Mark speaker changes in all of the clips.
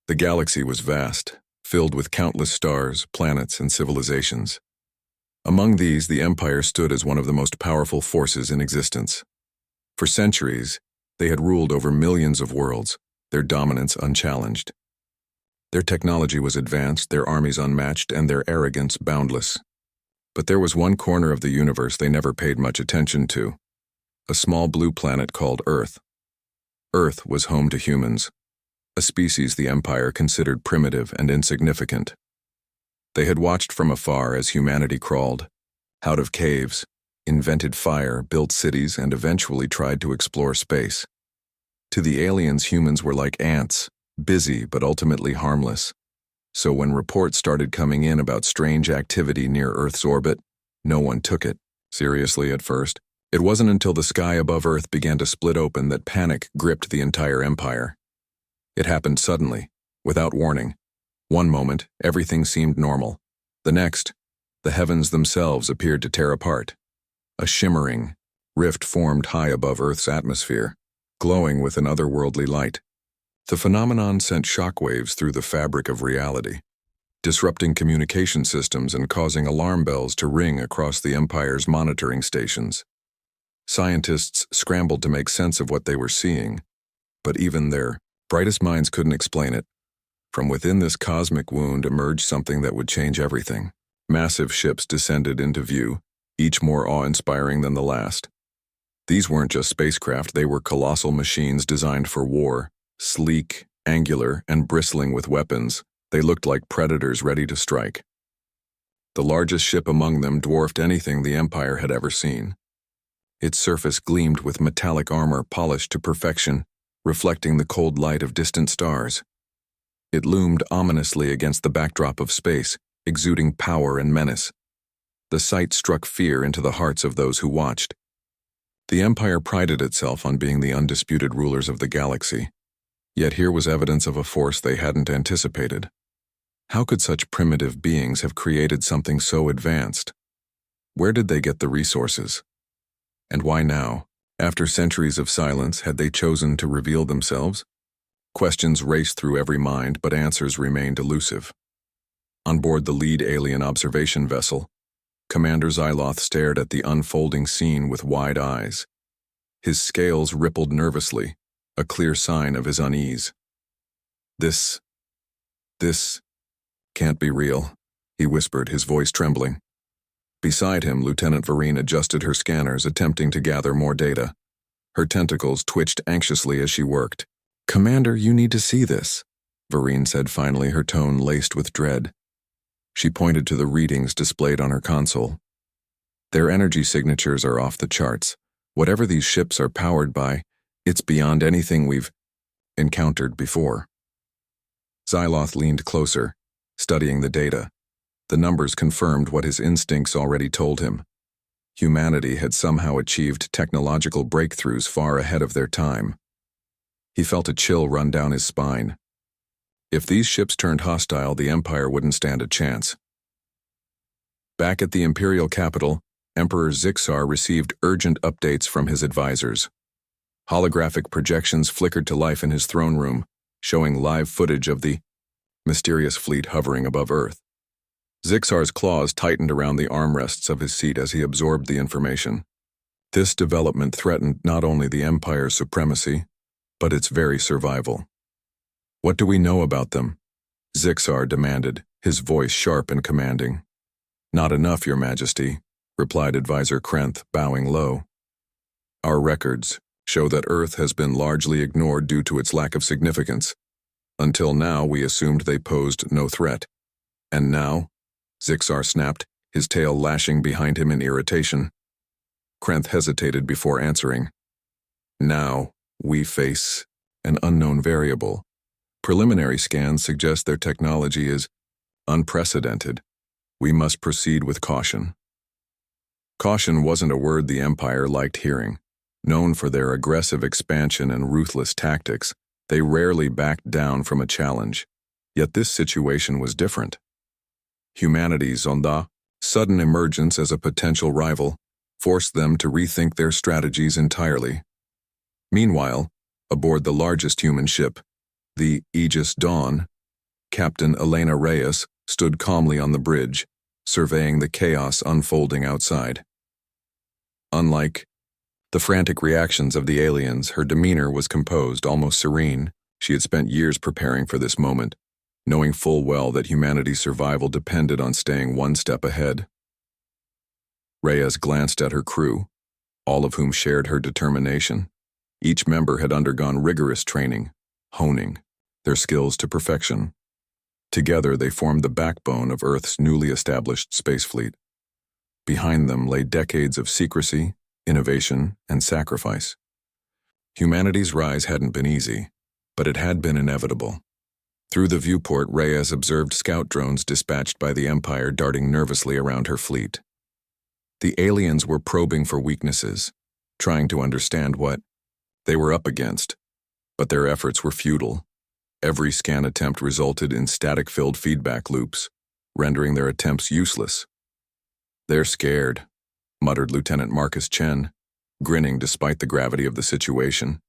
Speaker 1: The galaxy was vast, filled with countless stars, planets, and civilizations. Among these, the Empire stood as one of the most powerful forces in existence. For centuries, they had ruled over millions of worlds, their dominance unchallenged. Their technology was advanced, their armies unmatched, and their arrogance boundless. But there was one corner of the universe they never paid much attention to: a small blue planet called Earth. Earth was home to humans, a species the Empire considered primitive and insignificant. They had watched from afar as humanity crawled out of caves, invented fire, built cities, and eventually tried to explore space. To the aliens, humans were like ants, busy but ultimately harmless. So when reports started coming in about strange activity near Earth's orbit, no one took it seriously at first. It wasn't until the sky above Earth began to split open that panic gripped the entire Empire. It happened suddenly, without warning. One moment, everything seemed normal. The next, the heavens themselves appeared to tear apart. A shimmering rift formed high above Earth's atmosphere, glowing with an otherworldly light. The phenomenon sent shockwaves through the fabric of reality, disrupting communication systems and causing alarm bells to ring across the Empire's monitoring stations. Scientists scrambled to make sense of what they were seeing, but even their brightest minds couldn't explain it. From within this cosmic wound emerged something that would change everything. Massive ships descended into view, each more awe-inspiring than the last. These weren't just spacecraft, they were colossal machines designed for war. Sleek, angular, and bristling with weapons, they looked like predators ready to strike. The largest ship among them dwarfed anything the Empire had ever seen. Its surface gleamed with metallic armor polished to perfection, reflecting the cold light of distant stars. It loomed ominously against the backdrop of space, exuding power and menace. The sight struck fear into the hearts of those who watched. The Empire prided itself on being the undisputed rulers of the galaxy. Yet here was evidence of a force they hadn't anticipated. How could such primitive beings have created something so advanced? Where did they get the resources? And why now, after centuries of silence, had they chosen to reveal themselves? Questions raced through every mind, but answers remained elusive. On board the lead alien observation vessel, Commander Xyloth stared at the unfolding scene with wide eyes. His scales rippled nervously, a clear sign of his unease. This can't be real, he whispered, his voice trembling. Beside him, Lieutenant Vereen adjusted her scanners, attempting to gather more data. Her tentacles twitched anxiously as she worked. "Commander, you need to see this," Vereen said finally, her tone laced with dread. She pointed to the readings displayed on her console. "Their energy signatures are off the charts. Whatever these ships are powered by, it's beyond anything we've encountered before." Xyloth leaned closer, studying the data. The numbers confirmed what his instincts already told him. Humanity had somehow achieved technological breakthroughs far ahead of their time. He felt a chill run down his spine. If these ships turned hostile, the Empire wouldn't stand a chance. Back at the Imperial capital, Emperor Zixar received urgent updates from his advisors. Holographic projections flickered to life in his throne room, showing live footage of the mysterious fleet hovering above Earth. Zixar's claws tightened around the armrests of his seat as he absorbed the information. This development threatened not only the Empire's supremacy, but its very survival. "What do we know about them?" Zixar demanded, his voice sharp and commanding. "Not enough, Your Majesty," replied Advisor Krenth, bowing low. "Our records show that Earth has been largely ignored due to its lack of significance. Until now, we assumed they posed no threat. And now?" Zixar snapped, his tail lashing behind him in irritation. Krenth hesitated before answering. "Now, we face an unknown variable. Preliminary scans suggest their technology is unprecedented. We must proceed with caution." Caution wasn't a word the Empire liked hearing. Known for their aggressive expansion and ruthless tactics, they rarely backed down from a challenge. Yet this situation was different. Humanity's sudden emergence as a potential rival forced them to rethink their strategies entirely. Meanwhile, aboard the largest human ship, the Aegis Dawn, Captain Elena Reyes stood calmly on the bridge, surveying the chaos unfolding outside. Unlike the frantic reactions of the aliens, her demeanor was composed, almost serene. She had spent years preparing for this moment, knowing full well that humanity's survival depended on staying one step ahead. Reyes glanced at her crew, all of whom shared her determination. Each member had undergone rigorous training, honing their skills to perfection. Together they formed the backbone of Earth's newly established space fleet. Behind them lay decades of secrecy, innovation, and sacrifice. Humanity's rise hadn't been easy, but it had been inevitable. Through the viewport, Reyes observed scout drones dispatched by the Empire darting nervously around her fleet. The aliens were probing for weaknesses, trying to understand what they were up against, but their efforts were futile. Every scan attempt resulted in static-filled feedback loops, rendering their attempts useless. "They're scared," muttered Lieutenant Marcus Chen, grinning despite the gravity of the situation.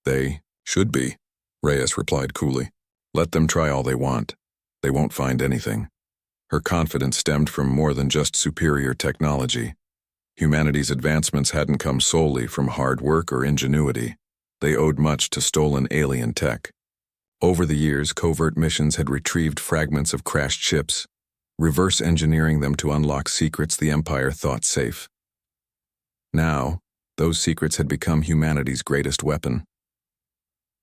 Speaker 1: "They should be," Reyes replied coolly. "Let them try all they want. They won't find anything." Her confidence stemmed from more than just superior technology. Humanity's advancements hadn't come solely from hard work or ingenuity. They owed much to stolen alien tech. Over the years, covert missions had retrieved fragments of crashed ships, reverse engineering them to unlock secrets the Empire thought safe. Now, those secrets had become humanity's greatest weapon.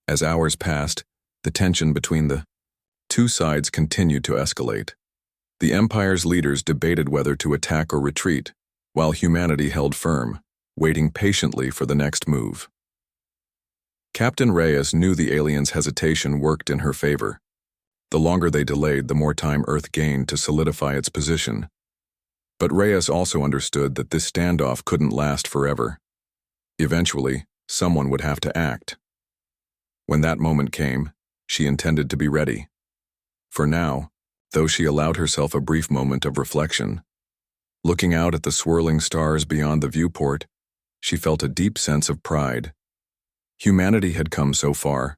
Speaker 1: As hours passed, the tension between the two sides continued to escalate. The Empire's leaders debated whether to attack or retreat, while humanity held firm, waiting patiently for the next move. Captain Reyes knew the aliens' hesitation worked in her favor. The longer they delayed, the more time Earth gained to solidify its position. But Reyes also understood that this standoff couldn't last forever. Eventually, someone would have to act. When that moment came, she intended to be ready. For now, though she allowed herself a brief moment of reflection, looking out at the swirling stars beyond the viewport, she felt a deep sense of pride. Humanity had come so far,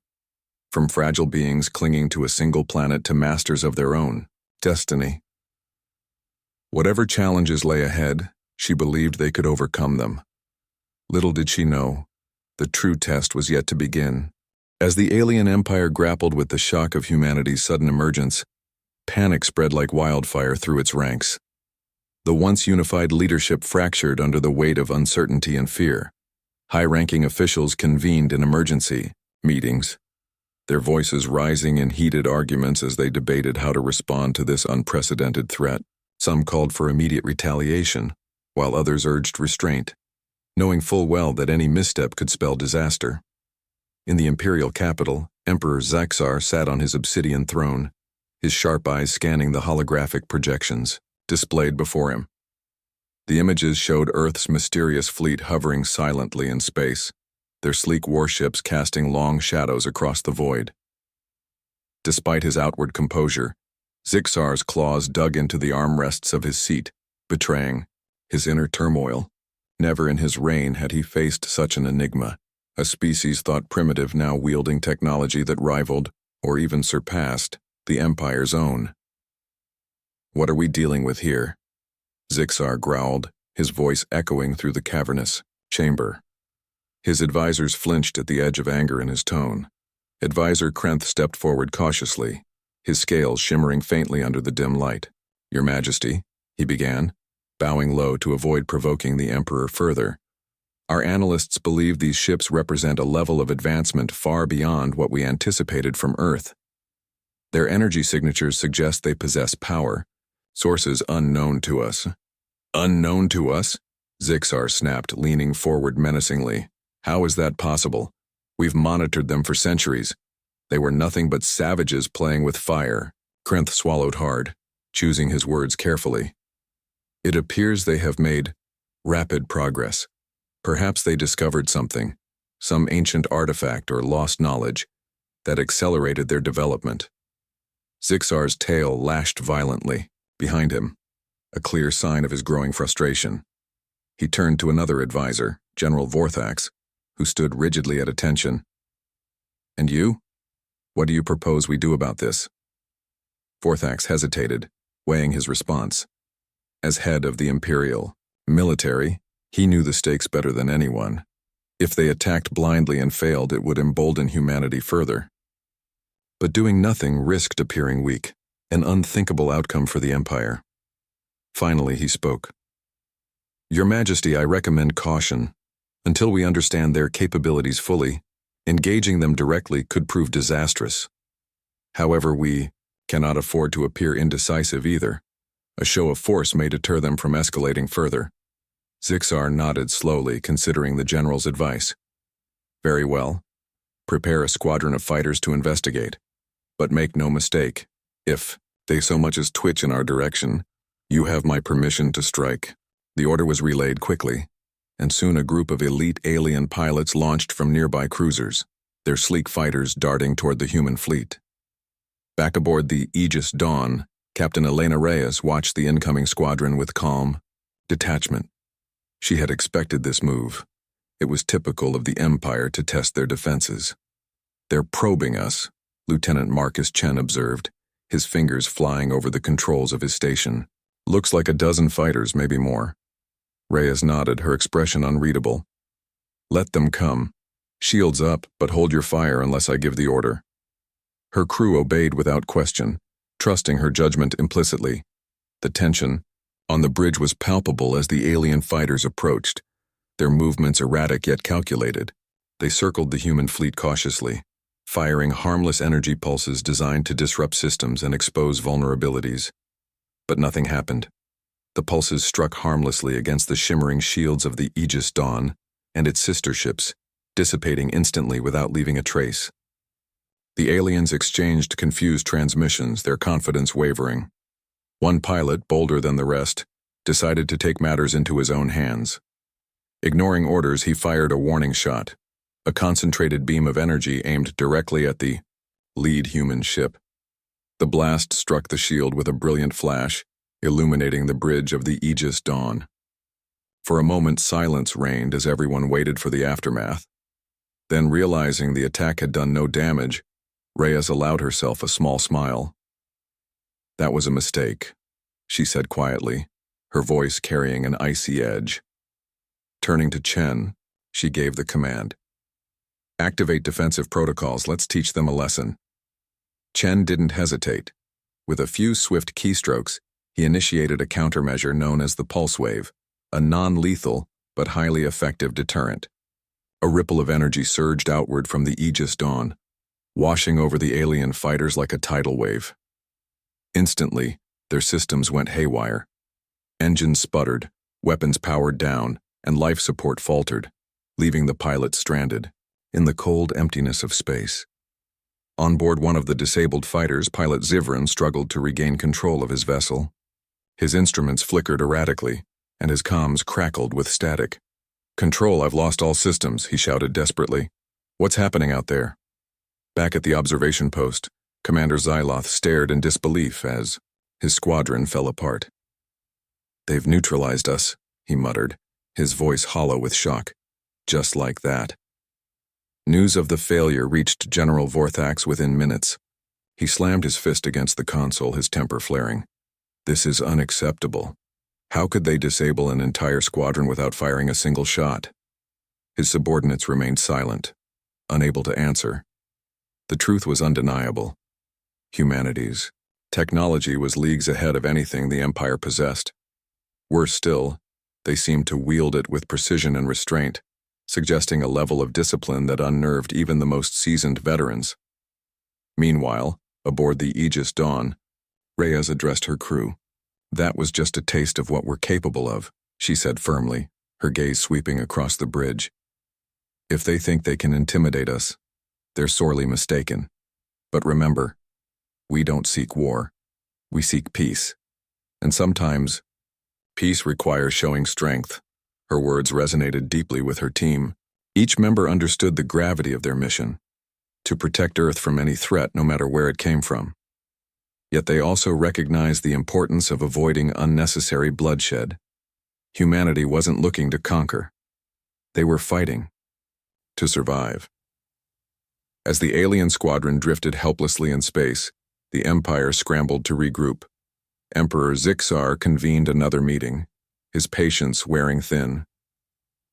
Speaker 1: from fragile beings clinging to a single planet to masters of their own destiny. Whatever challenges lay ahead, she believed they could overcome them. Little did she know, the true test was yet to begin. As the alien empire grappled with the shock of humanity's sudden emergence, panic spread like wildfire through its ranks. The once unified leadership fractured under the weight of uncertainty and fear. High-ranking officials convened in emergency meetings, their voices rising in heated arguments as they debated how to respond to this unprecedented threat. Some called for immediate retaliation, while others urged restraint, knowing full well that any misstep could spell disaster. In the imperial capital, Emperor Zaxar sat on his obsidian throne, his sharp eyes scanning the holographic projections displayed before him. The images showed Earth's mysterious fleet hovering silently in space, their sleek warships casting long shadows across the void. Despite his outward composure, Zixar's claws dug into the armrests of his seat, betraying his inner turmoil. Never in his reign had he faced such an enigma, a species thought primitive now wielding technology that rivaled, or even surpassed, the Empire's own. "What are we dealing with here?" Zixar growled, his voice echoing through the cavernous chamber. His advisors flinched at the edge of anger in his tone. Advisor Krenth stepped forward cautiously, his scales shimmering faintly under the dim light. "Your Majesty," he began, bowing low to avoid provoking the Emperor further. "Our analysts believe these ships represent a level of advancement far beyond what we anticipated from Earth. Their energy signatures suggest they possess power, sources unknown to us." "Unknown to us?" Zixar snapped, leaning forward menacingly. "How is that possible? We've monitored them for centuries. They were nothing but savages playing with fire." Krenth swallowed hard, choosing his words carefully. "It appears they have made rapid progress. Perhaps they discovered something, some ancient artifact or lost knowledge, that accelerated their development." Zixar's tail lashed violently behind him, a clear sign of his growing frustration. He turned to another advisor, General Vorthax, who stood rigidly at attention. "And you? What do you propose we do about this?" Vorthax hesitated, weighing his response. As head of the Imperial military, he knew the stakes better than anyone. If they attacked blindly and failed, it would embolden humanity further. But doing nothing risked appearing weak, an unthinkable outcome for the Empire. Finally, he spoke. Your Majesty, I recommend caution. Until we understand their capabilities fully, engaging them directly could prove disastrous. However, we cannot afford to appear indecisive either. A show of force may deter them from escalating further. Zixar nodded slowly, considering the general's advice. Very well. Prepare a squadron of fighters to investigate. But make no mistake, if they so much as twitch in our direction, you have my permission to strike. The order was relayed quickly, and soon a group of elite alien pilots launched from nearby cruisers, their sleek fighters darting toward the human fleet. Back aboard the Aegis Dawn, Captain Elena Reyes watched the incoming squadron with calm detachment. She had expected this move. It was typical of the Empire to test their defenses. They're probing us, Lieutenant Marcus Chen observed, his fingers flying over the controls of his station. Looks like a dozen fighters, maybe more. Reyes nodded, her expression unreadable. Let them come. Shields up, but hold your fire unless I give the order. Her crew obeyed without question, trusting her judgment implicitly. The tension on the bridge was palpable as the alien fighters approached, their movements erratic yet calculated. They circled the human fleet cautiously, firing harmless energy pulses designed to disrupt systems and expose vulnerabilities. But nothing happened. The pulses struck harmlessly against the shimmering shields of the Aegis Dawn and its sister ships, dissipating instantly without leaving a trace. The aliens exchanged confused transmissions, their confidence wavering. One pilot, bolder than the rest, decided to take matters into his own hands. Ignoring orders, he fired a warning shot, a concentrated beam of energy aimed directly at the lead human ship. The blast struck the shield with a brilliant flash, illuminating the bridge of the Aegis Dawn. For a moment, silence reigned as everyone waited for the aftermath. Then, realizing the attack had done no damage, Reyes allowed herself a small smile. That was a mistake, she said quietly, her voice carrying an icy edge. Turning to Chen, she gave the command. Activate defensive protocols, let's teach them a lesson. Chen didn't hesitate. With a few swift keystrokes, he initiated a countermeasure known as the pulse wave, a non-lethal but highly effective deterrent. A ripple of energy surged outward from the Aegis Dawn, washing over the alien fighters like a tidal wave. Instantly, their systems went haywire. Engines sputtered, weapons powered down, and life support faltered, leaving the pilots stranded in the cold emptiness of space. On board one of the disabled fighters, Pilot Zivran struggled to regain control of his vessel. His instruments flickered erratically, and his comms crackled with static. Control, I've lost all systems, he shouted desperately. What's happening out there? Back at the observation post, Commander Xyloth stared in disbelief as his squadron fell apart. They've neutralized us, he muttered, his voice hollow with shock. Just like that. News of the failure reached General Vorthax within minutes. He slammed his fist against the console, his temper flaring. This is unacceptable. How could they disable an entire squadron without firing a single shot? His subordinates remained silent, unable to answer. The truth was undeniable. Humanity's technology was leagues ahead of anything the Empire possessed. Worse still, they seemed to wield it with precision and restraint, suggesting a level of discipline that unnerved even the most seasoned veterans. Meanwhile, aboard the Aegis Dawn, Reyes addressed her crew. That was just a taste of what we're capable of, she said firmly, her gaze sweeping across the bridge. If they think they can intimidate us, they're sorely mistaken. But remember, we don't seek war. We seek peace. And sometimes, peace requires showing strength. Her words resonated deeply with her team. Each member understood the gravity of their mission, to protect Earth from any threat, no matter where it came from. Yet they also recognized the importance of avoiding unnecessary bloodshed. Humanity wasn't looking to conquer. They were fighting to survive. As the alien squadron drifted helplessly in space, The Empire scrambled to regroup. Emperor Zixar convened another meeting, his patience wearing thin.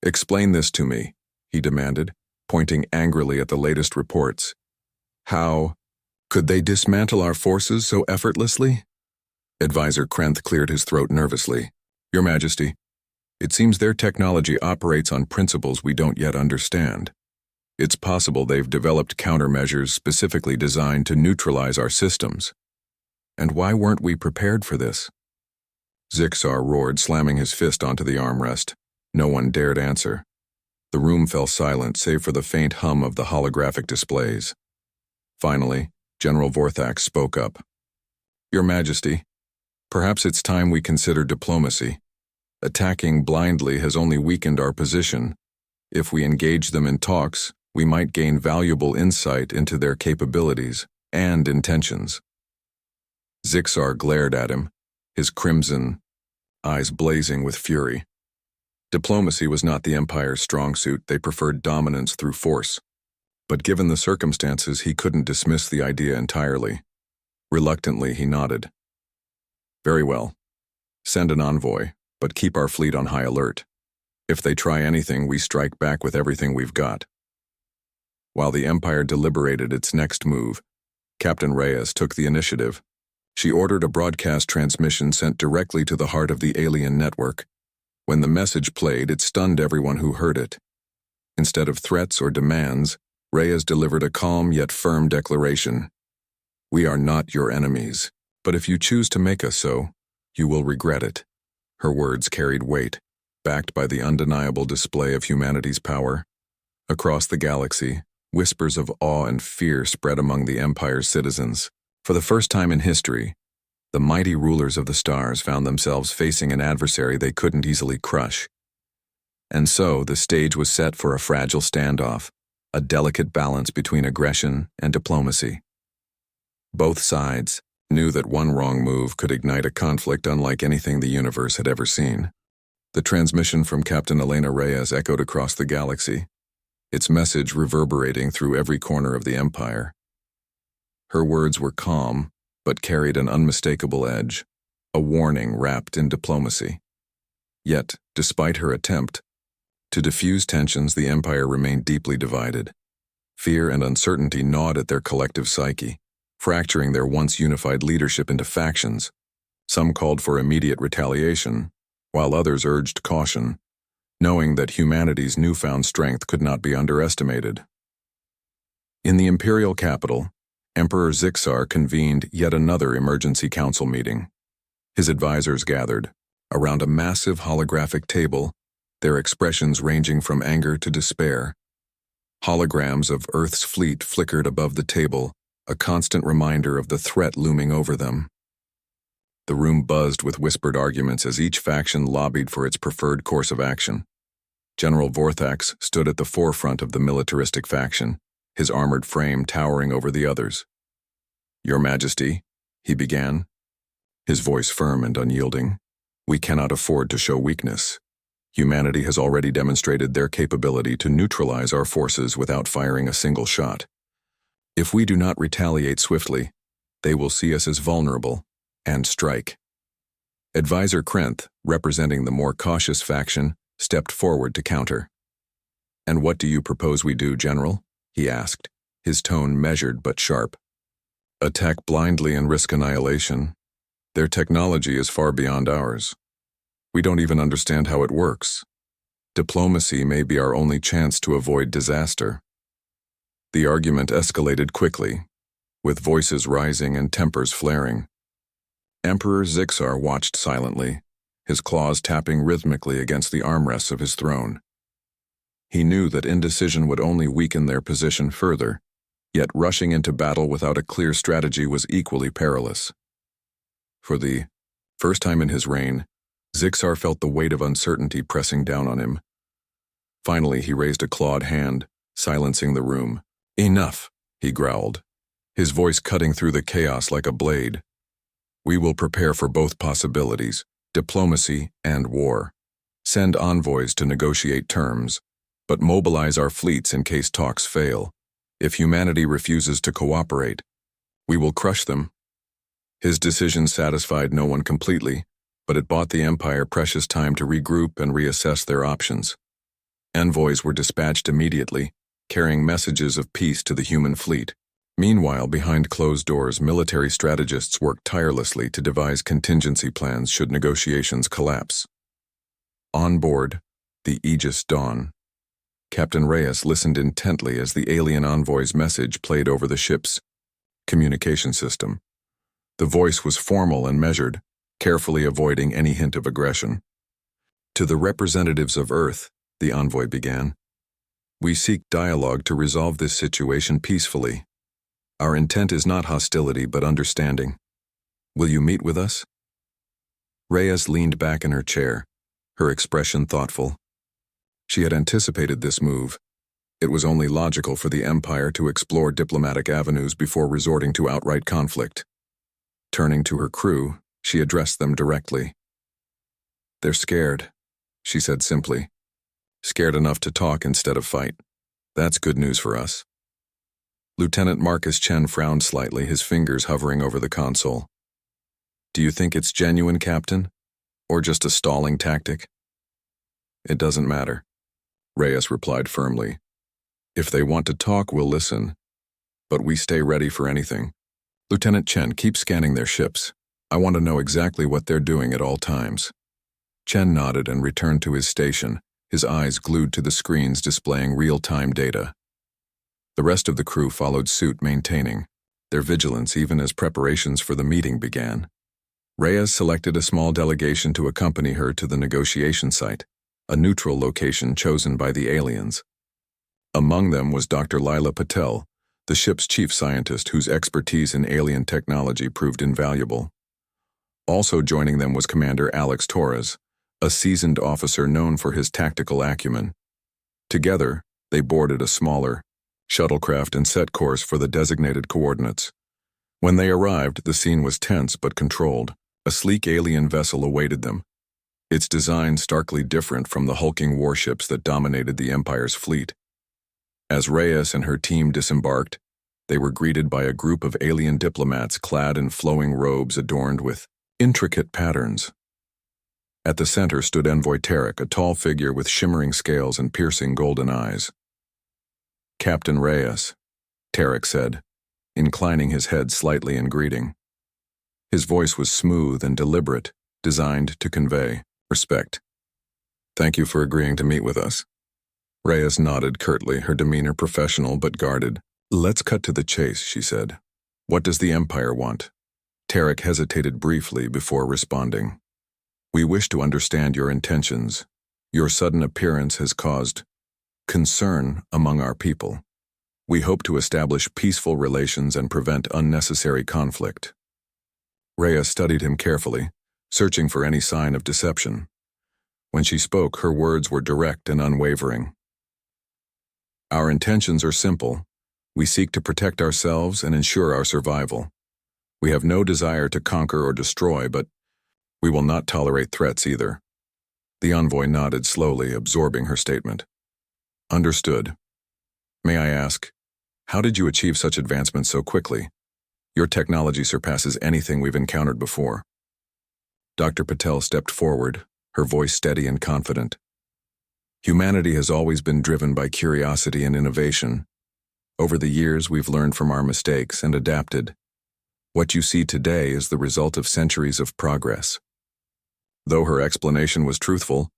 Speaker 1: "Explain this to me," he demanded, pointing angrily at the latest reports. "How could they dismantle our forces so effortlessly?" Advisor Krenth cleared his throat nervously. "Your Majesty, it seems their technology operates on principles we don't yet understand. It's possible they've developed countermeasures specifically designed to neutralize our systems. And why weren't we prepared for this?" Zixar roared, slamming his fist onto the armrest. No one dared answer. The room fell silent, save for the faint hum of the holographic displays. Finally, General Vorthax spoke up. "Your Majesty, perhaps it's time we consider diplomacy. Attacking blindly has only weakened our position. If we engage them in talks, we might gain valuable insight into their capabilities and intentions." Zixar glared at him, his crimson eyes blazing with fury. Diplomacy was not the Empire's strong suit. They preferred dominance through force. But given the circumstances, he couldn't dismiss the idea entirely. Reluctantly, he nodded. "Very well. Send an envoy, but keep our fleet on high alert. If they try anything, we strike back with everything we've got." While the Empire deliberated its next move, Captain Reyes took the initiative. She ordered a broadcast transmission sent directly to the heart of the alien network. When the message played, it stunned everyone who heard it. Instead of threats or demands, Reyes delivered a calm yet firm declaration. "We are not your enemies, but if you choose to make us so, you will regret it." Her words carried weight, backed by the undeniable display of humanity's power. Across the galaxy, whispers of awe and fear spread among the Empire's citizens. For the first time in history, the mighty rulers of the stars found themselves facing an adversary they couldn't easily crush. And so the stage was set for a fragile standoff, a delicate balance between aggression and diplomacy. Both sides knew that one wrong move could ignite a conflict unlike anything the universe had ever seen. The transmission from Captain Elena Reyes echoed across the galaxy, its message reverberating through every corner of the Empire. Her words were calm, but carried an unmistakable edge, a warning wrapped in diplomacy. Yet, despite her attempt to diffuse tensions, the Empire remained deeply divided. Fear and uncertainty gnawed at their collective psyche, fracturing their once unified leadership into factions. Some called for immediate retaliation, while others urged caution, knowing that humanity's newfound strength could not be underestimated. In the imperial capital, Emperor Zixar convened yet another emergency council meeting. His advisors gathered around a massive holographic table, their expressions ranging from anger to despair. Holograms of Earth's fleet flickered above the table, a constant reminder of the threat looming over them. The room buzzed with whispered arguments as each faction lobbied for its preferred course of action. General Vorthax stood at the forefront of the militaristic faction, his armored frame towering over the others. "Your Majesty," he began, his voice firm and unyielding, "we cannot afford to show weakness. Humanity has already demonstrated their capability to neutralize our forces without firing a single shot. If we do not retaliate swiftly, they will see us as vulnerable and strike." Advisor Krenth, representing the more cautious faction, stepped forward to counter. "And what do you propose we do, General?" he asked, his tone measured but sharp. "Attack blindly and risk annihilation. Their technology is far beyond ours. We don't even understand how it works. Diplomacy may be our only chance to avoid disaster." The argument escalated quickly, with voices rising and tempers flaring. Emperor Zixar watched silently, his claws tapping rhythmically against the armrests of his throne. He knew that indecision would only weaken their position further, yet rushing into battle without a clear strategy was equally perilous. For the first time in his reign, Zixar felt the weight of uncertainty pressing down on him. Finally, he raised a clawed hand, silencing the room. "Enough," he growled, his voice cutting through the chaos like a blade. "We will prepare for both possibilities, diplomacy and war. Send envoys to negotiate terms, but mobilize our fleets in case talks fail. If humanity refuses to cooperate, we will crush them His decision satisfied no one completely, but it bought the Empire precious time to regroup and reassess their options. Envoys were dispatched immediately, carrying messages of peace to the human fleet. Meanwhile, behind closed doors, military strategists worked tirelessly to devise contingency plans should negotiations collapse. On board, the Aegis Dawn, Captain Reyes listened intently as the alien envoy's message played over the ship's communication system. The voice was formal and measured, carefully avoiding any hint of aggression. To the representatives of Earth, the envoy began, we seek dialogue to resolve this situation peacefully. Our intent is not hostility but understanding. Will you meet with us? Reyes leaned back in her chair, her expression thoughtful. She had anticipated this move. It was only logical for the Empire to explore diplomatic avenues before resorting to outright conflict. Turning to her crew, she addressed them directly. They're scared, she said simply. Scared enough to talk instead of fight. That's good news for us. Lieutenant Marcus Chen frowned slightly, his fingers hovering over the console. Do you think it's genuine, Captain? Or just a stalling tactic? It doesn't matter, Reyes replied firmly. If they want to talk, we'll listen. But we stay ready for anything. Lieutenant Chen, keep scanning their ships. I want to know exactly what they're doing at all times. Chen nodded and returned to his station, his eyes glued to the screens displaying real-time data. The rest of the crew followed suit, maintaining their vigilance even as preparations for the meeting began. Reyes selected a small delegation to accompany her to the negotiation site, a neutral location chosen by the aliens. Among them was Dr. Lila Patel, the ship's chief scientist whose expertise in alien technology proved invaluable. Also joining them was Commander Alex Torres, a seasoned officer known for his tactical acumen. Together, they boarded a smaller shuttlecraft and set course for the designated coordinates. When they arrived, the scene was tense but controlled. A sleek alien vessel awaited them, its design starkly different from the hulking warships that dominated the Empire's fleet. As Reyes and her team disembarked, they were greeted by a group of alien diplomats clad in flowing robes adorned with intricate patterns. At the center stood Envoy Tarek, a tall figure with shimmering scales and piercing golden eyes. Captain Reyes, Tarek said, inclining his head slightly in greeting. His voice was smooth and deliberate, designed to convey respect. Thank you for agreeing to meet with us. Reyes nodded curtly, her demeanor professional but guarded. Let's cut to the chase, she said. What does the Empire want? Tarek hesitated briefly before responding. We wish to understand your intentions. Your sudden appearance has caused concern among our people. We hope to establish peaceful relations and prevent unnecessary conflict. Reyes studied him carefully, searching for any sign of deception. When she spoke, her words were direct and unwavering. Our intentions are simple. We seek to protect ourselves and ensure our survival. We have no desire to conquer or destroy, but we will not tolerate threats either. The envoy nodded slowly, absorbing her statement. Understood. May I ask, how did you achieve such advancements so quickly? Your technology surpasses anything we've encountered before. Dr. Patel stepped forward, her voice steady and confident. Humanity has always been driven by curiosity and innovation. Over the years, we've learned from our mistakes and adapted. What you see today is the result of centuries of progress. Though her explanation was truthful,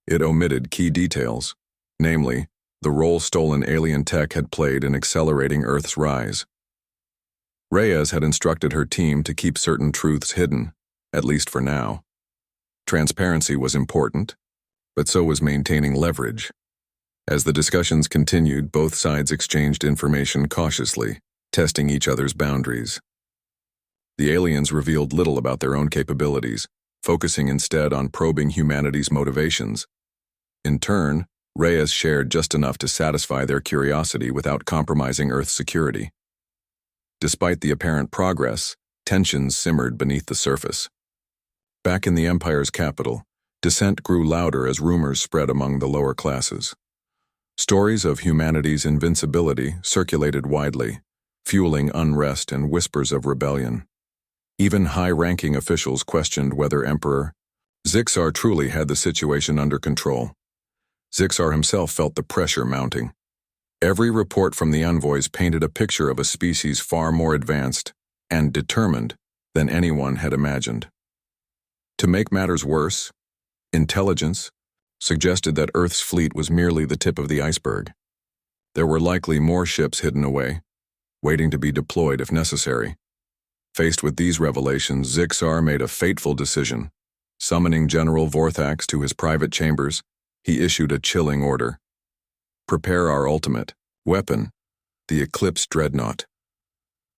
Speaker 1: it omitted key details, namely, the role stolen alien tech had played in accelerating Earth's rise. Reyes had instructed her team to keep certain truths hidden, at least for now. Transparency was important, but so was maintaining leverage. As the discussions continued, both sides exchanged information cautiously, testing each other's boundaries. The aliens revealed little about their own capabilities, focusing instead on probing humanity's motivations. In turn, Reyes shared just enough to satisfy their curiosity without compromising Earth's security. Despite the apparent progress, tensions simmered beneath the surface. Back in the Empire's capital, dissent grew louder as rumors spread among the lower classes. Stories of humanity's invincibility circulated widely, fueling unrest and whispers of rebellion. Even high-ranking officials questioned whether Emperor Zixar truly had the situation under control. Zixar himself felt the pressure mounting. Every report from the envoys painted a picture of a species far more advanced and determined than anyone had imagined. To make matters worse, intelligence suggested that Earth's fleet was merely the tip of the iceberg. There were likely more ships hidden away, waiting to be deployed if necessary. Faced with these revelations, Zixar made a fateful decision. Summoning General Vorthax to his private chambers, he issued a chilling order. Prepare our ultimate weapon, the Eclipse Dreadnought.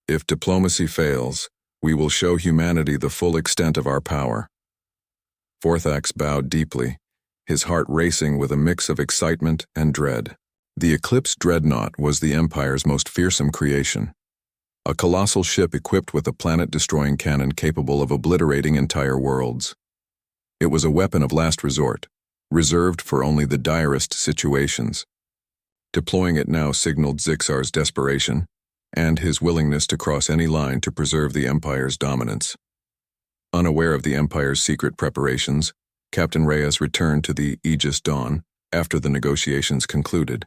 Speaker 1: If diplomacy fails, we will show humanity the full extent of our power. Vorthax bowed deeply, his heart racing with a mix of excitement and dread. The Eclipse Dreadnought was the Empire's most fearsome creation. A colossal ship equipped with a planet-destroying cannon capable of obliterating entire worlds. It was a weapon of last resort, reserved for only the direst situations. Deploying it now signaled Zixar's desperation and his willingness to cross any line to preserve the Empire's dominance. Unaware of the Empire's secret preparations, Captain Reyes returned to the Aegis Dawn after the negotiations concluded.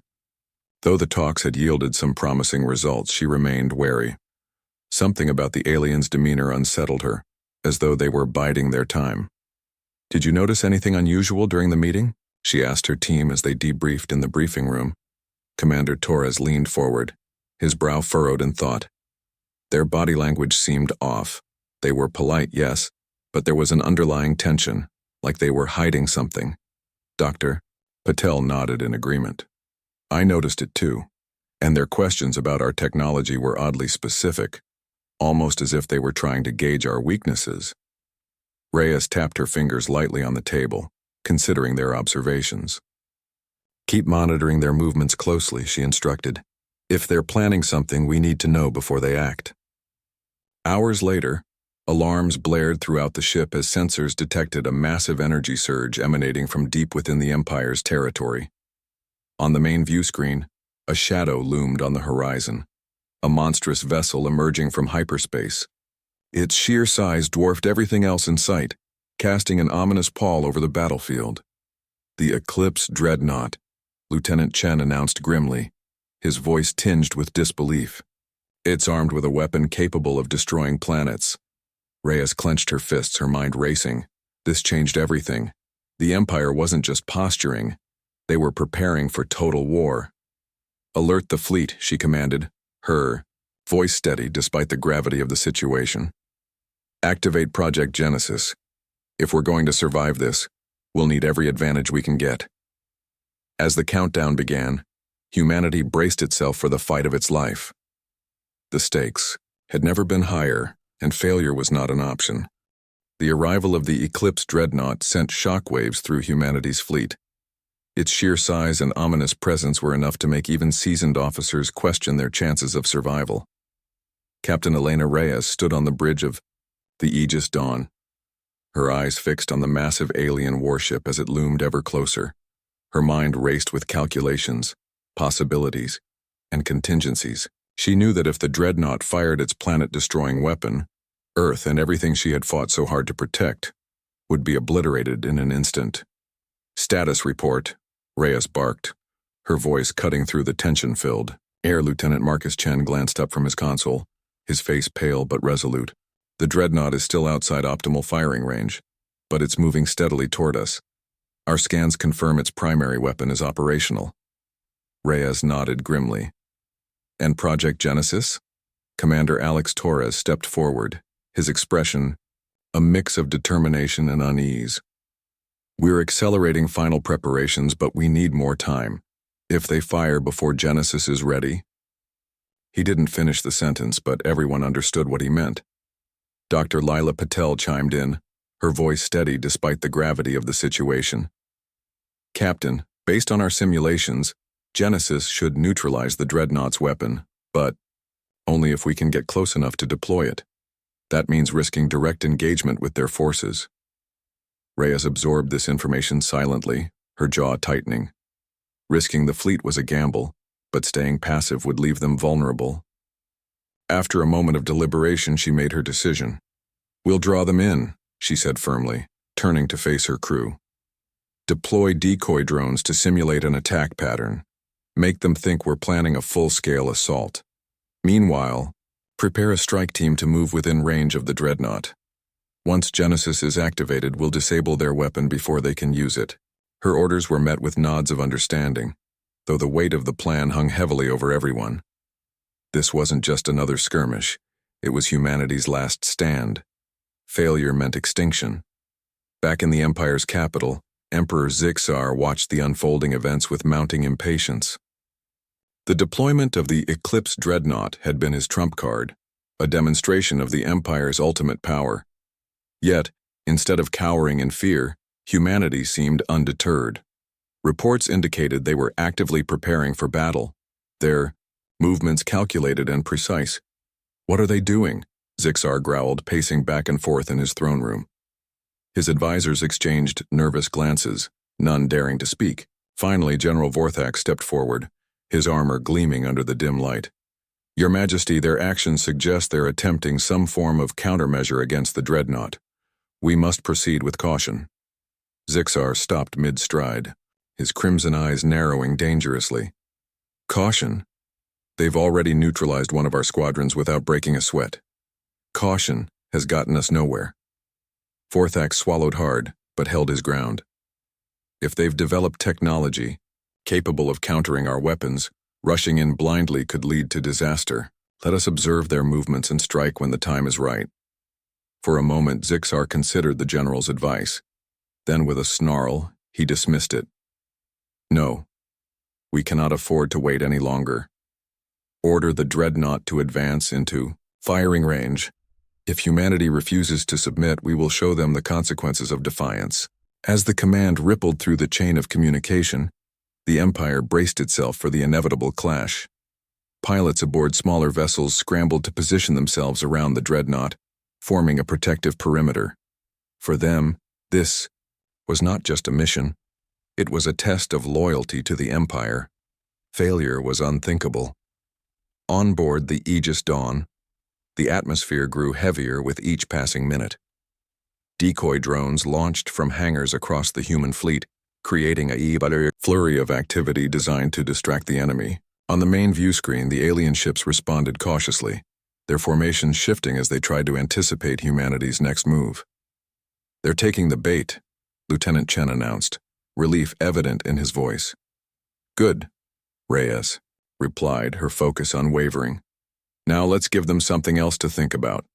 Speaker 1: Though the talks had yielded some promising results, she remained wary. Something about the aliens' demeanor unsettled her, as though they were biding their time. "Did you notice anything unusual during the meeting?" she asked her team as they debriefed in the briefing room. Commander Torres leaned forward, his brow furrowed in thought. Their body language seemed off. They were polite, yes, but there was an underlying tension, like they were hiding something. "Doctor?" Patel nodded in agreement. "I noticed it too, and their questions about our technology were oddly specific, almost as if they were trying to gauge our weaknesses." Reyes tapped her fingers lightly on the table, considering their observations. "Keep monitoring their movements closely," she instructed. "If they're planning something, we need to know before they act." Hours later, alarms blared throughout the ship as sensors detected a massive energy surge emanating from deep within the Empire's territory. On the main view screen, a shadow loomed on the horizon, a monstrous vessel emerging from hyperspace. Its sheer size dwarfed everything else in sight, casting an ominous pall over the battlefield. "The Eclipse Dreadnought," Lieutenant Chen announced grimly, his voice tinged with disbelief. "It's armed with a weapon capable of destroying planets." Reyes clenched her fists, her mind racing. This changed everything. The Empire wasn't just posturing. They were preparing for total war. "Alert the fleet," she commanded, her voice steady despite the gravity of the situation. "Activate Project Genesis. If we're going to survive this, we'll need every advantage we can get." As the countdown began, humanity braced itself for the fight of its life. The stakes had never been higher, and failure was not an option. The arrival of the Eclipse Dreadnought sent shockwaves through humanity's fleet. Its sheer size and ominous presence were enough to make even seasoned officers question their chances of survival. Captain Elena Reyes stood on the bridge of the Aegis Dawn, her eyes fixed on the massive alien warship as it loomed ever closer. Her mind raced with calculations, possibilities, and contingencies. She knew that if the Dreadnought fired its planet-destroying weapon, Earth and everything she had fought so hard to protect would be obliterated in an instant. "Status report," Reyes barked, her voice cutting through the tension-filled air. Lieutenant Marcus Chen glanced up from his console, his face pale but resolute. "The Dreadnought is still outside optimal firing range, but it's moving steadily toward us. Our scans confirm its primary weapon is operational." Reyes nodded grimly. "And Project Genesis?" Commander Alex Torres stepped forward, his expression a mix of determination and unease. "We're accelerating final preparations, but we need more time. If they fire before Genesis is ready..." He didn't finish the sentence, but everyone understood what he meant. Dr. Lila Patel chimed in, her voice steady despite the gravity of the situation. "Captain, based on our simulations, Genesis should neutralize the Dreadnought's weapon, but only if we can get close enough to deploy it. That means risking direct engagement with their forces." Reyes absorbed this information silently, her jaw tightening. Risking the fleet was a gamble, but staying passive would leave them vulnerable. After a moment of deliberation, she made her decision. "We'll draw them in," she said firmly, turning to face her crew. "Deploy decoy drones to simulate an attack pattern. Make them think we're planning a full-scale assault. Meanwhile, prepare a strike team to move within range of the dreadnought. Once Genesis is activated, we'll disable their weapon before they can use it." Her orders were met with nods of understanding, though the weight of the plan hung heavily over everyone. This wasn't just another skirmish. It was humanity's last stand. Failure meant extinction. Back in the Empire's capital, Emperor Zixar watched the unfolding events with mounting impatience. The deployment of the Eclipse Dreadnought had been his trump card, a demonstration of the Empire's ultimate power. Yet, instead of cowering in fear, humanity seemed undeterred. Reports indicated they were actively preparing for battle, their movements calculated and precise. "What are they doing?" Zixar growled, pacing back and forth in his throne room. His advisors exchanged nervous glances, none daring to speak. Finally, General Vorthak stepped forward, his armor gleaming under the dim light. "Your Majesty, their actions suggest they're attempting some form of countermeasure against the dreadnought. We must proceed with caution." Zixar stopped mid-stride, his crimson eyes narrowing dangerously. "Caution? They've already neutralized one of our squadrons without breaking a sweat. Caution has gotten us nowhere." Vorthak swallowed hard, but held his ground. "If they've developed technology capable of countering our weapons, rushing in blindly could lead to disaster. Let us observe their movements and strike when the time is right." For a moment, Zixar considered the general's advice. Then, with a snarl, he dismissed it. "No, we cannot afford to wait any longer. Order the dreadnought to advance into firing range. If humanity refuses to submit, we will show them the consequences of defiance." As the command rippled through the chain of communication, the Empire braced itself for the inevitable clash. Pilots aboard smaller vessels scrambled to position themselves around the dreadnought, forming a protective perimeter. For them, this was not just a mission. It was a test of loyalty to the Empire. Failure was unthinkable. On board the Aegis Dawn, the atmosphere grew heavier with each passing minute. Decoy drones launched from hangars across the human fleet, creating a flurry of activity designed to distract the enemy. On the main view screen, the alien ships responded cautiously, their formations shifting as they tried to anticipate humanity's next move. "They're taking the bait," Lieutenant Chen announced, relief evident in his voice. "Good," Reyes replied, her focus unwavering. "Now let's give them something else to think about."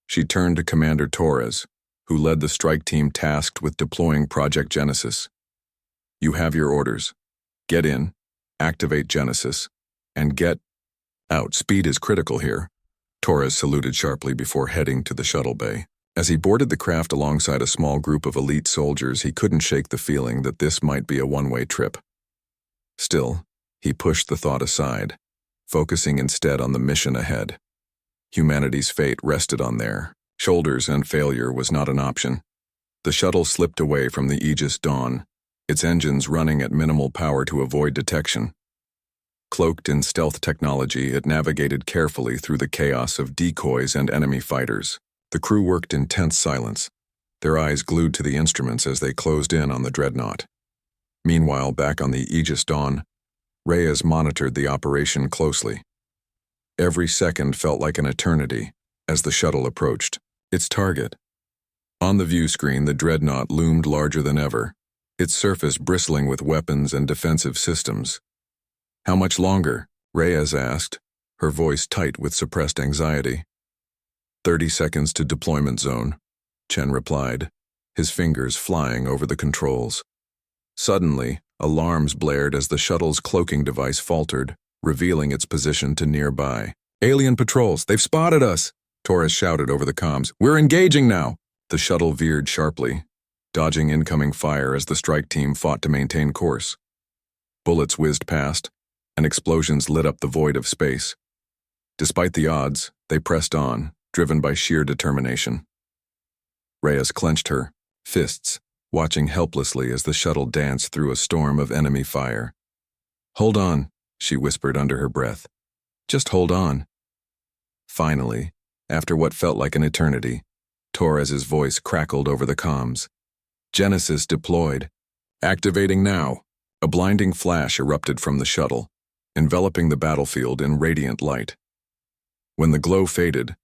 Speaker 1: She turned to Commander Torres, who led the strike team tasked with deploying Project Genesis. "You have your orders. Get in, activate Genesis, and get out. Speed is critical here." Torres saluted sharply before heading to the shuttle bay. As he boarded the craft alongside a small group of elite soldiers, he couldn't shake the feeling that this might be a one-way trip. Still, he pushed the thought aside, focusing instead on the mission ahead. Humanity's fate rested on their shoulders, and failure was not an option. The shuttle slipped away from the Aegis Dawn, its engines running at minimal power to avoid detection. Cloaked in stealth technology, it navigated carefully through the chaos of decoys and enemy fighters. The crew worked in tense silence, their eyes glued to the instruments as they closed in on the dreadnought. Meanwhile, back on the Aegis Dawn, Reyes monitored the operation closely. Every second felt like an eternity as the shuttle approached its target. On the view screen, the dreadnought loomed larger than ever, its surface bristling with weapons and defensive systems. "How much longer?" Reyes asked, her voice tight with suppressed anxiety. 30 seconds to deployment zone," Chen replied, his fingers flying over the controls. Suddenly, alarms blared as the shuttle's cloaking device faltered, revealing its position to nearby. "Alien patrols, they've spotted us!" Torres shouted over the comms. "We're engaging now!" The shuttle veered sharply, dodging incoming fire as the strike team fought to maintain course. Bullets whizzed past, and explosions lit up the void of space. Despite the odds, they pressed on, driven by sheer determination. Reyes clenched her fists, watching helplessly as the shuttle danced through a storm of enemy fire. "Hold on," she whispered under her breath. "Just hold on." Finally, after what felt like an eternity, Torres's voice crackled over the comms. Genesis deployed. Activating now. A blinding flash erupted from the shuttle, enveloping the battlefield in radiant light. When the glow faded,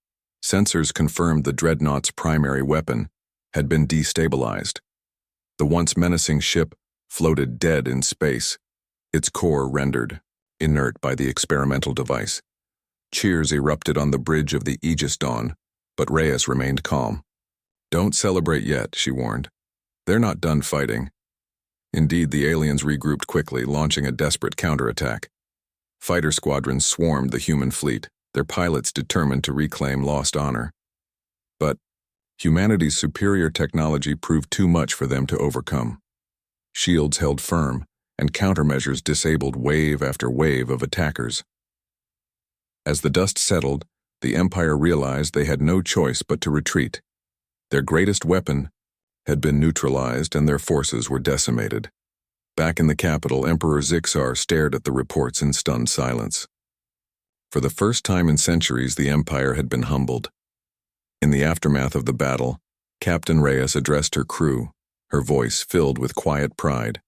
Speaker 1: sensors confirmed the dreadnought's primary weapon had been destabilized. The once menacing ship floated dead in space, its core rendered inert by the experimental device. Cheers erupted on the bridge of the Aegis Dawn, but Reyes remained calm. "Don't celebrate yet," she warned. "They're not done fighting." Indeed, the aliens regrouped quickly, launching a desperate counterattack. Fighter squadrons swarmed the human fleet, their pilots determined to reclaim lost honor. But humanity's superior technology proved too much for them to overcome. Shields held firm, and countermeasures disabled wave after wave of attackers. As the dust settled, the Empire realized they had no choice but to retreat. Their greatest weapon had been neutralized and their forces were decimated. Back in the capital, Emperor Zixar stared at the reports in stunned silence. For the first time in centuries, the Empire had been humbled. In the aftermath of the battle, Captain Reyes addressed her crew, her voice filled with quiet pride.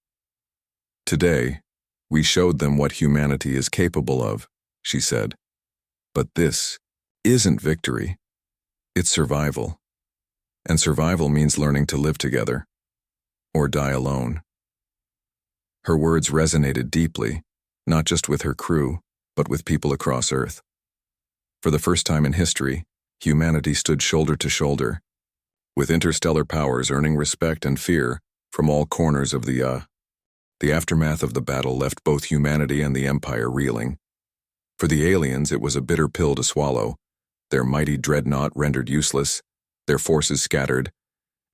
Speaker 1: "Today, we showed them what humanity is capable of," she said. "But this isn't victory. It's survival. And survival means learning to live together, or die alone." Her words resonated deeply, not just with her crew, but with people across Earth. For the first time in history, humanity stood shoulder to shoulder, with interstellar powers earning respect and fear from all corners of the The aftermath of the battle left both humanity and the Empire reeling. For the aliens, it was a bitter pill to swallow, their mighty dreadnought rendered useless, their forces scattered,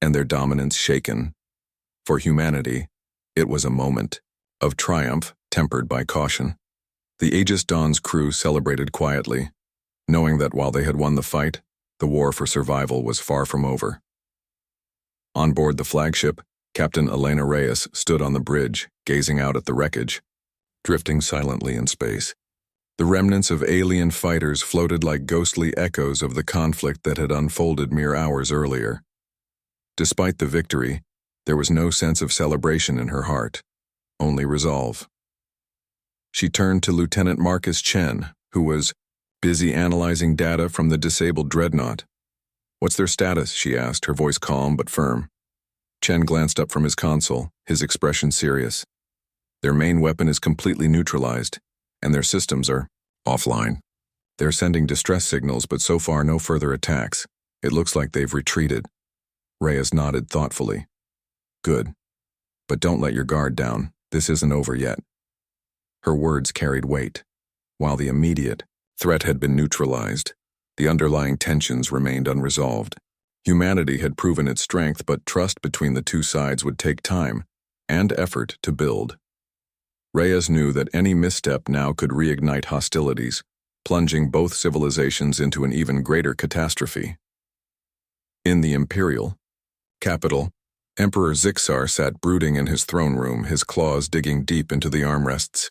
Speaker 1: and their dominance shaken. For humanity, it was a moment of triumph tempered by caution. The Aegis Dawn's crew celebrated quietly, knowing that while they had won the fight, the war for survival was far from over. On board the flagship, Captain Elena Reyes stood on the bridge, gazing out at the wreckage, drifting silently in space. The remnants of alien fighters floated like ghostly echoes of the conflict that had unfolded mere hours earlier. Despite the victory, there was no sense of celebration in her heart, only resolve. She turned to Lieutenant Marcus Chen, who was busy analyzing data from the disabled dreadnought. "What's their status?" she asked, her voice calm but firm. Chen glanced up from his console, his expression serious. "Their main weapon is completely neutralized, and their systems are offline. They're sending distress signals, but so far no further attacks. It looks like they've retreated." Reyes nodded thoughtfully. "Good. But don't let your guard down. This isn't over yet." Her words carried weight. While the immediate threat had been neutralized, the underlying tensions remained unresolved. Humanity had proven its strength, but trust between the two sides would take time and effort to build. Reyes knew that any misstep now could reignite hostilities, plunging both civilizations into an even greater catastrophe. In the imperial capital, Emperor Zixar sat brooding in his throne room, his claws digging deep into the armrests.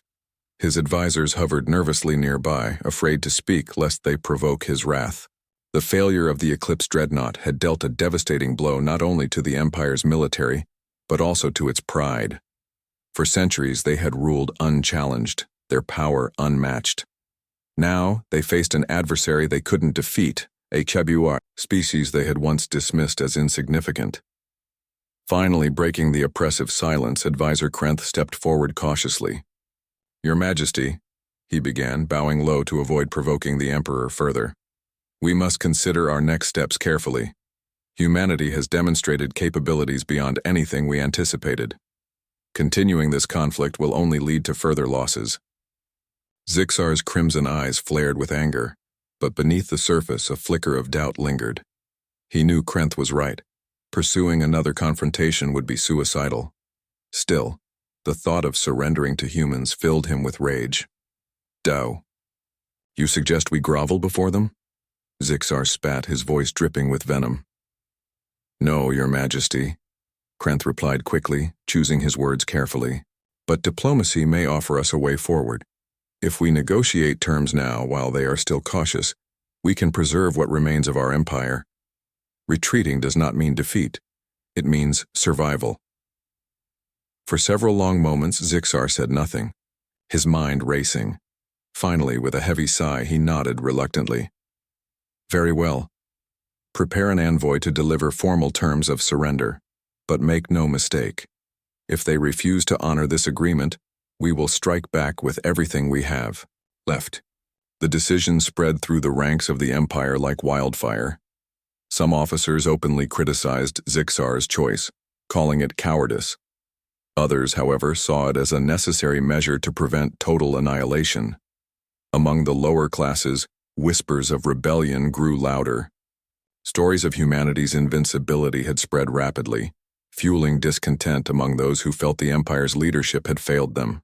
Speaker 1: His advisors hovered nervously nearby, afraid to speak lest they provoke his wrath. The failure of the Eclipse dreadnought had dealt a devastating blow not only to the Empire's military, but also to its pride. For centuries they had ruled unchallenged, their power unmatched. Now they faced an adversary they couldn't defeat, a HFY species they had once dismissed as insignificant. Finally breaking the oppressive silence, Advisor Krenth stepped forward cautiously. "Your Majesty," he began, bowing low to avoid provoking the Emperor further. "We must consider our next steps carefully. Humanity has demonstrated capabilities beyond anything we anticipated. Continuing this conflict will only lead to further losses." Zixar's crimson eyes flared with anger, but beneath the surface a flicker of doubt lingered. He knew Krenth was right. Pursuing another confrontation would be suicidal. Still, the thought of surrendering to humans filled him with rage. "Dao, you suggest we grovel before them?" Zixar spat, his voice dripping with venom. "No, Your Majesty," Krenth replied quickly, choosing his words carefully. "But diplomacy may offer us a way forward. If we negotiate terms now while they are still cautious, we can preserve what remains of our empire. Retreating does not mean defeat. It means survival. For several long moments, Zixar said nothing, his mind racing. Finally, with a heavy sigh, he nodded reluctantly. Very well. Prepare an envoy to deliver formal terms of surrender, but make no mistake. If they refuse to honor this agreement, we will strike back with everything we have left. The decision spread through the ranks of the Empire like wildfire. Some officers openly criticized Zixar's choice, calling it cowardice. Others, however, saw it as a necessary measure to prevent total annihilation. Among the lower classes, whispers of rebellion grew louder. Stories of humanity's invincibility had spread rapidly, fueling discontent among those who felt the Empire's leadership had failed them.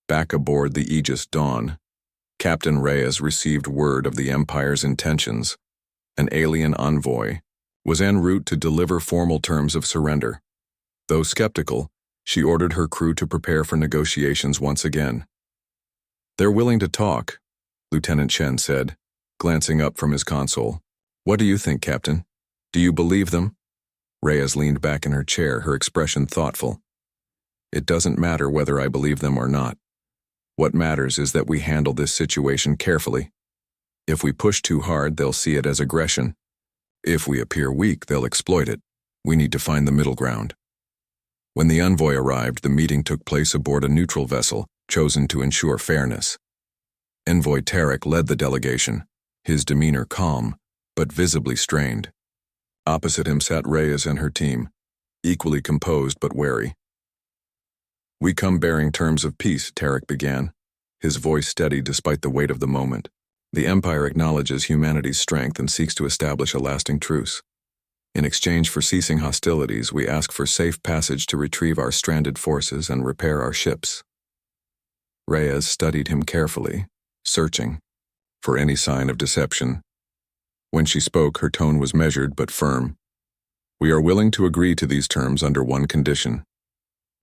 Speaker 1: Back aboard the Aegis Dawn, Captain Reyes received word of the Empire's intentions. An alien envoy was en route to deliver formal terms of surrender. Though skeptical, she ordered her crew to prepare for negotiations once again. They're willing to talk, Lieutenant Shen said, glancing up from his console. What do you think, Captain? Do you believe them? Reyes leaned back in her chair, her expression thoughtful. It doesn't matter whether I believe them or not. What matters is that we handle this situation carefully. If we push too hard, they'll see it as aggression. If we appear weak, they'll exploit it. We need to find the middle ground. When the envoy arrived, the meeting took place aboard a neutral vessel, chosen to ensure fairness. Envoy Tarek led the delegation, his demeanor calm, but visibly strained. Opposite him sat Reyes and her team, equally composed but wary. We come bearing terms of peace, Tarek began, his voice steady despite the weight of the moment. The Empire acknowledges humanity's strength and seeks to establish a lasting truce. In exchange for ceasing hostilities, we ask for safe passage to retrieve our stranded forces and repair our ships. Reyes studied him carefully, searching for any sign of deception. When she spoke, her tone was measured but firm. We are willing to agree to these terms under one condition.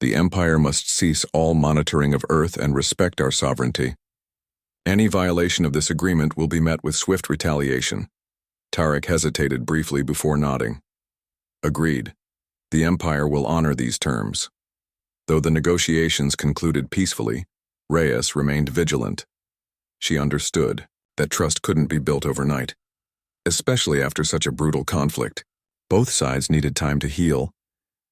Speaker 1: The Empire must cease all monitoring of Earth and respect our sovereignty. Any violation of this agreement will be met with swift retaliation. Tarek hesitated briefly before nodding. Agreed. The Empire will honor these terms. Though the negotiations concluded peacefully, Reyes remained vigilant. She understood that trust couldn't be built overnight. Especially after such a brutal conflict, both sides needed time to heal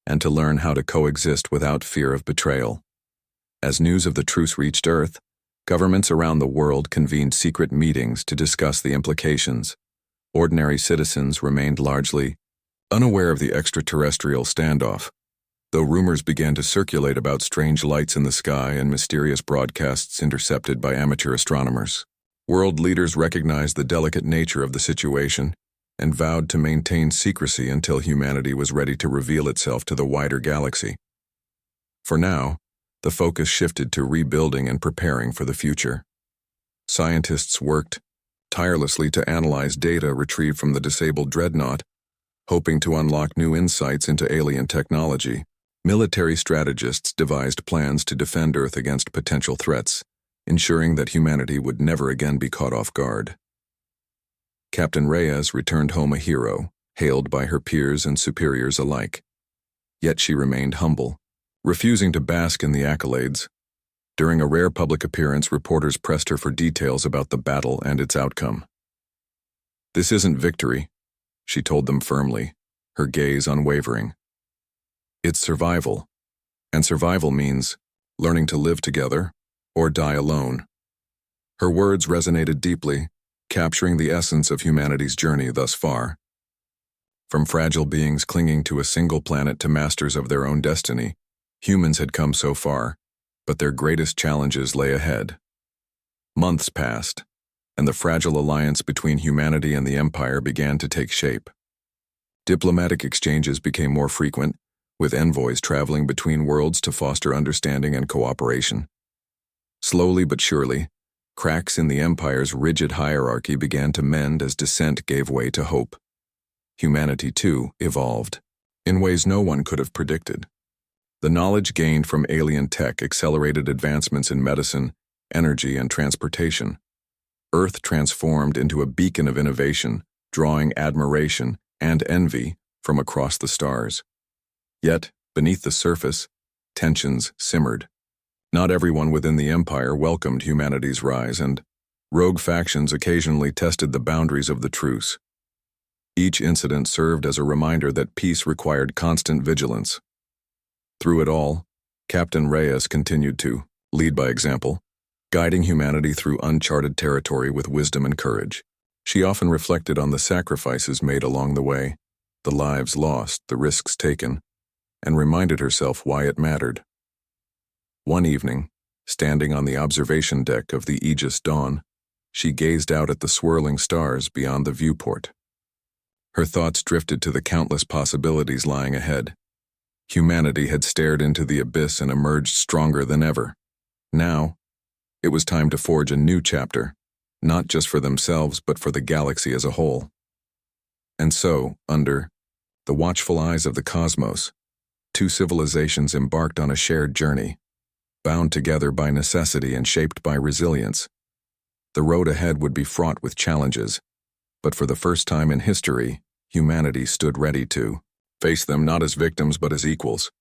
Speaker 1: and to learn how to coexist without fear of betrayal. As news of the truce reached Earth, governments around the world convened secret meetings to discuss the implications. Ordinary citizens remained largely unaware of the extraterrestrial standoff, though rumors began to circulate about strange lights in the sky and mysterious broadcasts intercepted by amateur astronomers. World leaders recognized the delicate nature of the situation and vowed to maintain secrecy until humanity was ready to reveal itself to the wider galaxy. For now, the focus shifted to rebuilding and preparing for the future. Scientists worked tirelessly to analyze data retrieved from the disabled dreadnought, hoping to unlock new insights into alien technology. Military strategists devised plans to defend Earth against potential threats, ensuring that humanity would never again be caught off guard. Captain Reyes returned home a hero, hailed by her peers and superiors alike. Yet she remained humble, refusing to bask in the accolades. During a rare public appearance, reporters pressed her for details about the battle and its outcome. This isn't victory, she told them firmly, her gaze unwavering. It's survival, and survival means learning to live together or die alone. Her words resonated deeply, capturing the essence of humanity's journey thus far. From fragile beings clinging to a single planet to masters of their own destiny, humans had come so far, but their greatest challenges lay ahead. Months passed, and the fragile alliance between humanity and the Empire began to take shape. Diplomatic exchanges became more frequent, with envoys traveling between worlds to foster understanding and cooperation. Slowly but surely, cracks in the Empire's rigid hierarchy began to mend as dissent gave way to hope. Humanity, too, evolved, in ways no one could have predicted. The knowledge gained from alien tech accelerated advancements in medicine, energy, and transportation. Earth transformed into a beacon of innovation, drawing admiration and envy from across the stars. Yet, beneath the surface, tensions simmered. Not everyone within the Empire welcomed humanity's rise, and rogue factions occasionally tested the boundaries of the truce. Each incident served as a reminder that peace required constant vigilance. Through it all, Captain Reyes continued to lead by example, guiding humanity through uncharted territory with wisdom and courage. She often reflected on the sacrifices made along the way, the lives lost, the risks taken, and reminded herself why it mattered. One evening, standing on the observation deck of the Aegis Dawn, she gazed out at the swirling stars beyond the viewport. Her thoughts drifted to the countless possibilities lying ahead. Humanity had stared into the abyss and emerged stronger than ever. Now, it was time to forge a new chapter, not just for themselves but for the galaxy as a whole. And so, under the watchful eyes of the cosmos, two civilizations embarked on a shared journey, bound together by necessity and shaped by resilience. The road ahead would be fraught with challenges, but for the first time in history, humanity stood ready to face them not as victims but as equals.